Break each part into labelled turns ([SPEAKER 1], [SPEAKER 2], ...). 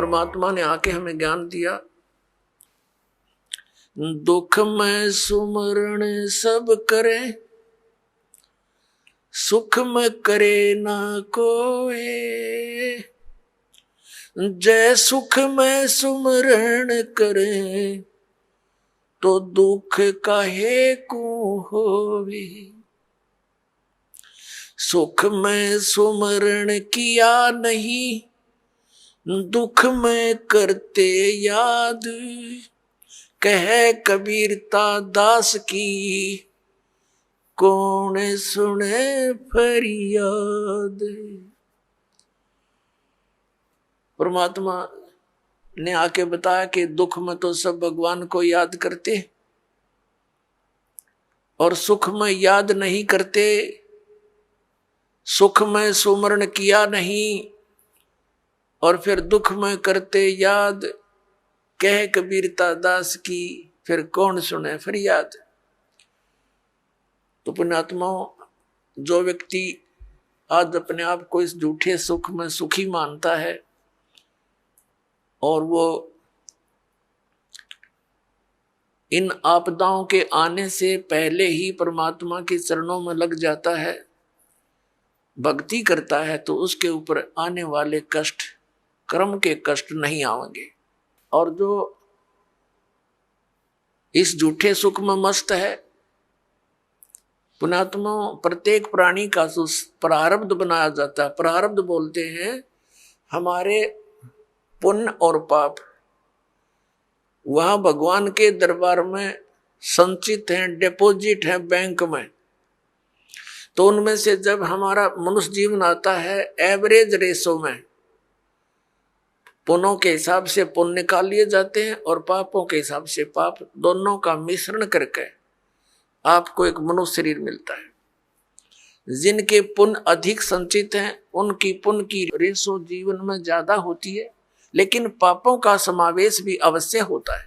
[SPEAKER 1] परमात्मा ने आके हमें ज्ञान दिया। दुख में सुमरण सब करे, सुख में करे ना कोई। जय सुख में सुमरण करे, तो दुख काहे को होवे। सुख में सुमरण किया नहीं, दुख में करते याद। कहे कबीरता दास की, कौन सुने फरियाद। परमात्मा ने आके बताया कि दुख में तो सब भगवान को याद करते और सुख में याद नहीं करते। सुख में सुमरण किया नहीं और फिर दुख में करते याद। कह कबीरता दास की, फिर कौन सुने फरियाद। तो पुण्यात्माओं, जो व्यक्ति आज अपने आप को इस झूठे सुख में सुखी मानता है और वो इन आपदाओं के आने से पहले ही परमात्मा के चरणों में लग जाता है, भक्ति करता है, तो उसके ऊपर आने वाले कष्ट कर्म के कष्ट नहीं आएंगे। और जो इस झूठे सुख में मस्त है, पुण्यात्मा, प्रत्येक प्राणी का प्रारब्ध बनाया जाता है। प्रारब्ध बोलते हैं हमारे पुण्य और पाप, वहां भगवान के दरबार में संचित हैं, डिपॉजिट है बैंक में। तो उनमें से जब हमारा मनुष्य जीवन आता है, एवरेज रेशो में पुण्यों के हिसाब से पुण्य निकाल लिए जाते हैं और पापों के हिसाब से पाप, दोनों का मिश्रण करके आपको एक मनुष्य शरीर मिलता है। जिनके पुण्य अधिक संचित हैं, उनकी पुण्य की रेशो जीवन में ज्यादा होती है, लेकिन पापों का समावेश भी अवश्य होता है।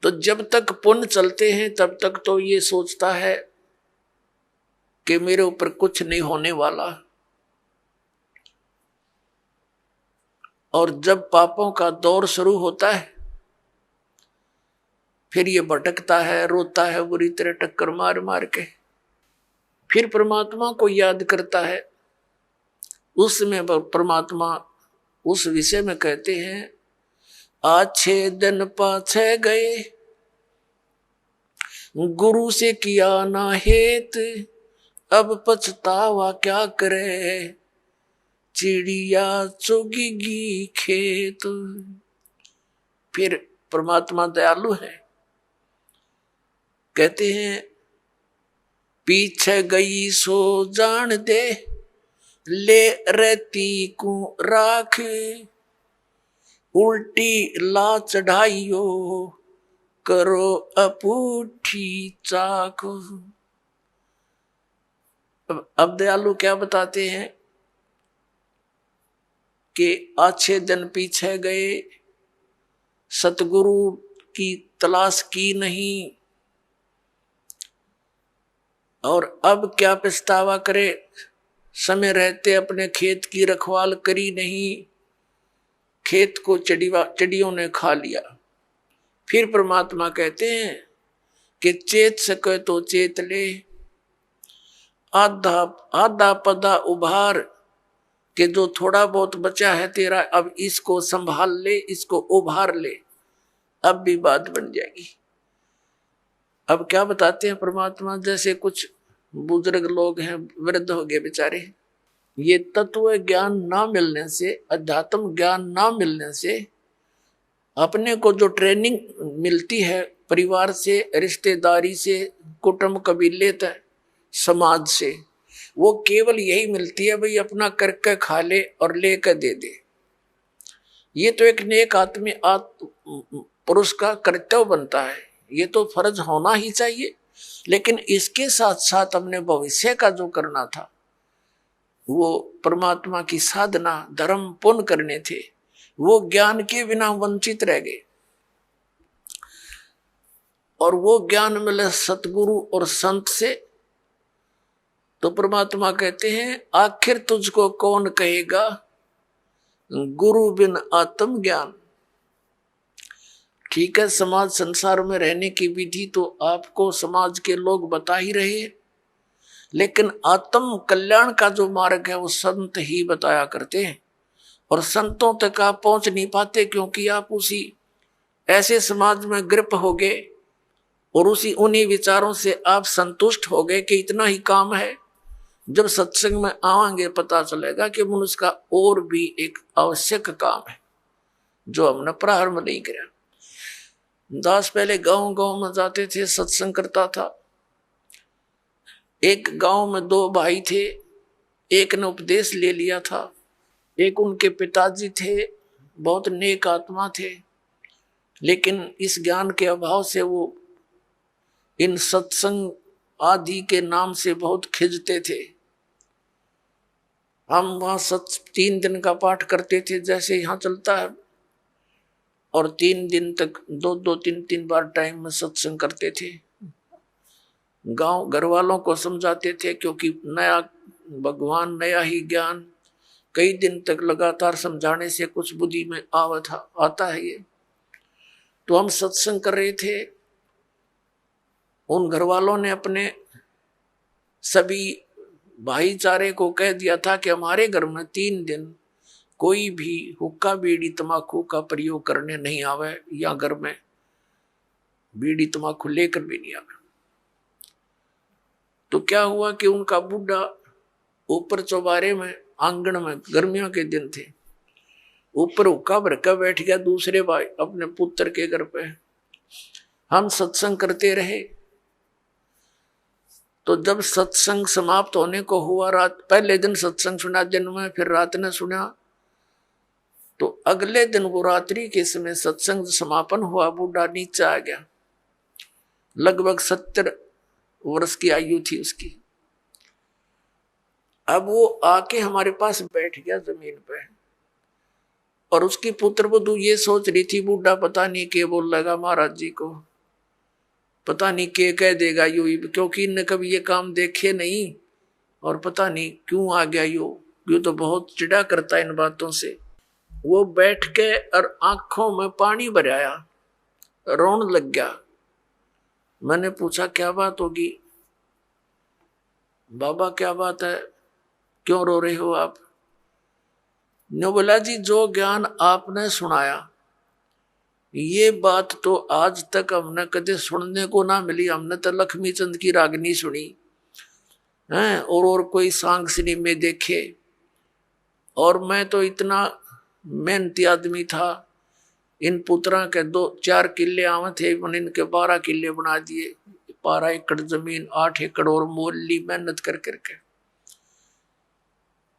[SPEAKER 1] तो जब तक पुण्य चलते हैं तब तक तो ये सोचता है कि मेरे ऊपर कुछ नहीं होने वाला, और जब पापों का दौर शुरू होता है फिर ये भटकता है, रोता है बुरी तरह टक्कर मार मार के। फिर परमात्मा को याद करता है। उसमें परमात्मा उस विषय में कहते हैं, आज 6 दिन पाछे गए, गुरु से किया ना हेत, अब पछतावा क्या करे, चिड़िया चुगेगी खेत। फिर परमात्मा दयालु है, कहते हैं पीछे गई सो जान दे, ले रहती को राख, उल्टी ला चढ़ाइयो, करो अपूठी चाक। अब दयालु क्या बताते हैं कि अच्छे दिन पीछे गए, सतगुरु की तलाश की नहीं, और अब क्या पछतावा करे, समय रहते अपने खेत की रखवाल करी नहीं, खेत को चिड़ियों ने खा लिया। फिर परमात्मा कहते हैं कि चेत सके तो चेत ले, आधा आधा पदा उभार, कि जो थोड़ा बहुत बचा है तेरा, अब इसको संभाल ले, इसको उभार ले, अब भी बात बन जाएगी। अब क्या बताते हैं परमात्मा, जैसे कुछ बुजुर्ग लोग हैं, वृद्ध हो गए बेचारे, ये तत्व ज्ञान ना मिलने से, अध्यात्म ज्ञान ना मिलने से, अपने को जो ट्रेनिंग मिलती है परिवार से, रिश्तेदारी से, कुटुंब कबीले तक, समाज से, वो केवल यही मिलती है, भाई अपना करके खा ले और लेकर दे दे। ये तो एक नेक आदमी पुरुष का कर्तव्य बनता है, ये तो फर्ज होना ही चाहिए। लेकिन इसके साथ साथ हमने भविष्य का जो करना था, वो परमात्मा की साधना, धर्म, पुण्य करने थे, वो ज्ञान के बिना वंचित रह गए। और वो ज्ञान मिले सतगुरु और संत से, तो परमात्मा कहते हैं आखिर तुझको कौन कहेगा, गुरु बिन आत्म ज्ञान। ठीक है, समाज संसार में रहने की विधि तो आपको समाज के लोग बता ही रहे, लेकिन आत्म कल्याण का जो मार्ग है वो संत ही बताया करते हैं। और संतों तक आप पहुंच नहीं पाते, क्योंकि आप उसी ऐसे समाज में ग्रप हो गए और उन्हीं विचारों से आप संतुष्ट हो गए कि इतना ही काम है। जब सत्संग में आवांगे पता चलेगा कि मनुष्य का और भी एक आवश्यक काम है जो हमने प्रारंभ नहीं किया। दास पहले गांव गांव में जाते थे, सत्संग करता था। एक गांव में दो भाई थे, एक ने उपदेश ले लिया था, एक उनके पिताजी थे, बहुत नेक आत्मा थे, लेकिन इस ज्ञान के अभाव से वो इन सत्संग आदि के नाम से बहुत खिंचते थे। हम वहां 3 दिन का पाठ करते थे जैसे यहाँ चलता है, और 3 दिन तक 2-2 3-3 बार टाइम में सत्संग करते थे। गांव घर वालों को समझाते थे, क्योंकि नया भगवान नया ही ज्ञान कई दिन तक लगातार समझाने से कुछ बुद्धि में आता है ये। तो हम सत्संग कर रहे थे, उन घर वालों ने अपने सभी भाईचारे को कह दिया था कि हमारे घर में 3 दिन कोई भी हुक्का बीड़ी तम्बाकू का प्रयोग करने नहीं आवे, या घर में बीड़ी तम्बाकू लेकर भी नहीं आवे। तो क्या हुआ कि उनका बुढ़ा ऊपर चौबारे में आंगन में, गर्मियों के दिन थे, ऊपर हुक्का भर कर बैठ गया दूसरे भाई अपने पुत्र के घर पे। हम सत्संग करते रहे। तो जब सत्संग समाप्त होने को हुआ, रात पहले दिन सत्संग सुना दिन में, फिर रात ने सुना, तो अगले दिन वो रात्रि के समय सत्संग समापन हुआ, बूढ़ा नीचे आ गया। लगभग 70 वर्ष की आयु थी उसकी। अब वो आके हमारे पास बैठ गया जमीन पे, और उसकी पुत्र वधू ये सोच रही थी बूढ़ा पता नहीं क्या बोल लगा महाराज जी को, पता नहीं क्या कह देगा यू, क्योंकि इनने कभी ये काम देखे नहीं, और पता नहीं क्यों आ गया यू तो बहुत चिढ़ा करता है इन बातों से। वो बैठ के और आंखों में पानी भराया, रोने लग गया। मैंने पूछा क्या बात होगी बाबा, क्या बात है, क्यों रो रहे हो आप? ने बोला जी जो ज्ञान आपने सुनाया ये बात तो आज तक हमने कदे सुनने को ना मिली। हमने तो लक्ष्मी चंद की रागनी सुनी है और कोई सांग सिनेमे देखे, और मैं तो इतना मेहनती आदमी था। इन पुत्रा के 2-4 किले आवे थे, मैंने इनके 12 किले बना दिए। 12 एकड़ जमीन, 8 एकड़ और मोल ली मेहनत कर करके।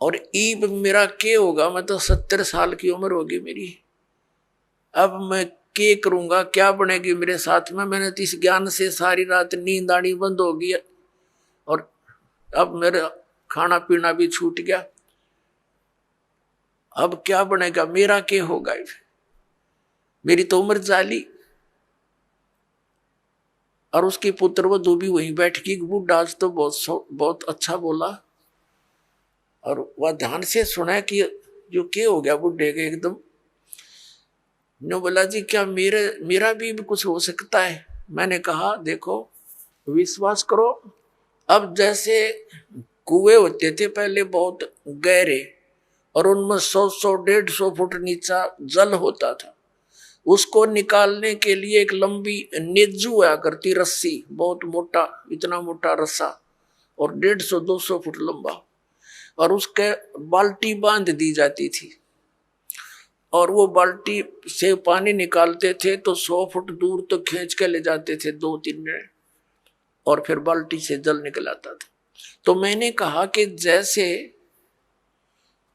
[SPEAKER 1] और ईब मेरा क्या होगा, मैं तो 70 साल की उम्र होगी मेरी। अब मैं क्या करूंगा, क्या बनेगी मेरे साथ में? मैंने तो इस ज्ञान से सारी रात नींद आनी बंद होगी, और अब मेरा खाना पीना भी छूट गया। अब क्या बनेगा, मेरा क्या होगा? मेरी तो उम्र जाली। और उसकी पुत्र वधू भी वहीं बैठ की। बूढ़ा आज तो बहुत अच्छा बोला, और वह ध्यान से सुना कि जो क्या हो गया बुढ़े के एकदम। ने बोला जी क्या मेरा भी कुछ हो सकता है? मैंने कहा देखो विश्वास करो, अब जैसे कुएं होते थे पहले बहुत गहरे, और उनमें 100-150 फुट नीचा जल होता था। उसको निकालने के लिए एक लंबी नेजू आया करती रस्सी, बहुत मोटा, इतना मोटा रस्सा, और 150-200 फुट लंबा, और उसके बाल्टी बांध दी जाती थी, और वो बाल्टी से पानी निकालते थे तो 100 फुट दूर तो खींच के ले जाते थे 2-3 जने, और फिर बाल्टी से जल निकल आता था। तो मैंने कहा कि जैसे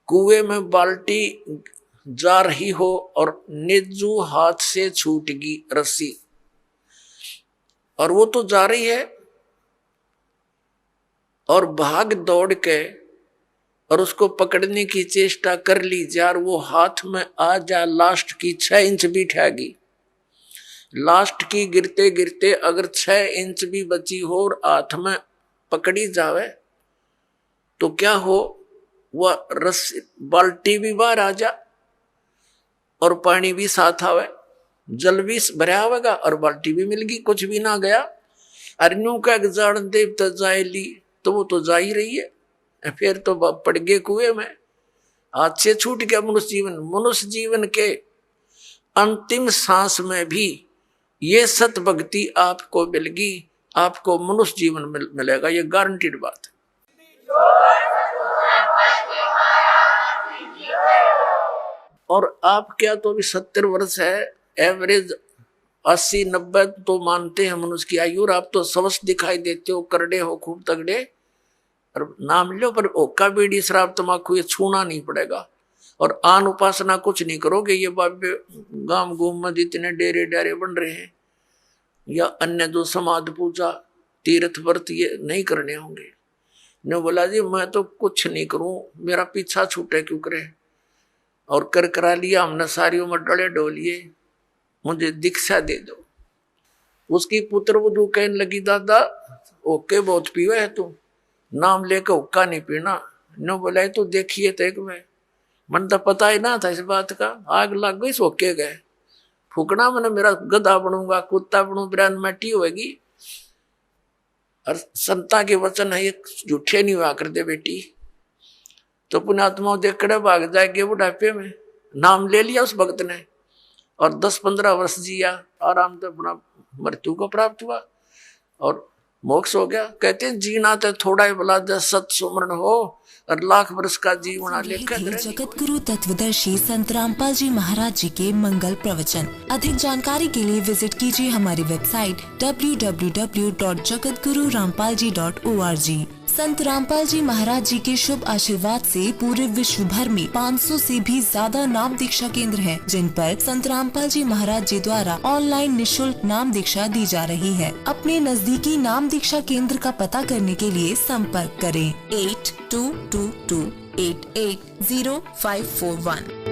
[SPEAKER 1] कुएं में बाल्टी जा रही हो और नेजू हाथ से छूट गई रस्सी, और वो तो जा रही है, और भाग दौड़ के और उसको पकड़ने की चेष्टा कर ली यार, वो हाथ में आ जा लास्ट की 6 इंच भी ठहगी। लास्ट की गिरते गिरते अगर 6 इंच भी बची हो और हाथ में पकड़ी जावे तो क्या हो, वह रस्सी बाल्टी भी बाहर आ जा और पानी भी साथ आवे, जल भी भरा होगा और बाल्टी भी मिल गई, कुछ भी ना गया। अरन्यू का जान देव तो जाए ली, तो वो तो जा ही रही है, फिर तो पड़ गए कुएं में, हाथ से छूट गया मनुष्य जीवन। मनुष्य जीवन के अंतिम सांस में भी ये सत भक्ति आपको मिलेगी, आपको मनुष्य जीवन मिलेगा, ये गारंटीड बात है। और आप क्या तो अभी 70 वर्ष है, एवरेज 80-90 तो मानते हैं मनुष्य की आयु, और आप तो स्वस्थ दिखाई देते हो, करड़े हो, खूब तगड़े, और नाम लो पर ओका बीड़ी शराब तमाकू ये छूना नहीं पड़ेगा। और आन उपासना कुछ नहीं करोगे। ये बाबे गांव गुम में जितने डेरे डेरे बन रहे हैं या अन्य जो समाध पूजा तीर्थ व्रत ये नहीं करने होंगे। ने बोला जी मैं तो कुछ नहीं करूं, मेरा पीछा छूटे क्यों करे, और कर करा लिया हमने सारी उम्र डले डोलिए, मुझे दीक्षा दे दो। उसकी पुत्र वधू कहने लगी दादा ओके बहुत पीवे है तू, नाम लेकर हुक्का नहीं पीना। न बोला तो देखिए तो एक में मन तो पता ही ना था इस बात का, आग लग गई सोके गए, फूकना मैंने मेरा गधा बनूंगा कुत्ता बनू बिरान मटी होगी। और संता के वचन है झूठे नहीं हुआ कर दे बेटी, तो पुण्यात्मा देखकर भाग जाएगी बुढ़ापे में। नाम ले लिया उस भक्त ने और 10-15 वर्ष जिया, आराम से अपना मृत्यु को प्राप्त हुआ और मोक्ष हो गया। कहते हैं जीना तो थोड़ा ही भला जस सत सुमरण हो और लाख वर्ष का जीवन लेकर।
[SPEAKER 2] जगत गुरु तत्वदर्शी संत रामपाल जी महाराज जी के मंगल प्रवचन। अधिक जानकारी के लिए विजिट कीजिए हमारी वेबसाइट www.jagatgururampalji.org। संत रामपाल जी महाराज जी के शुभ आशीर्वाद से पूरे विश्व भर में 500 से भी ज्यादा नाम दीक्षा केंद्र हैं, जिन पर संत रामपाल जी महाराज जी द्वारा ऑनलाइन निशुल्क नाम दीक्षा दी जा रही है। अपने नजदीकी नाम दीक्षा केंद्र का पता करने के लिए संपर्क करें 8222880541।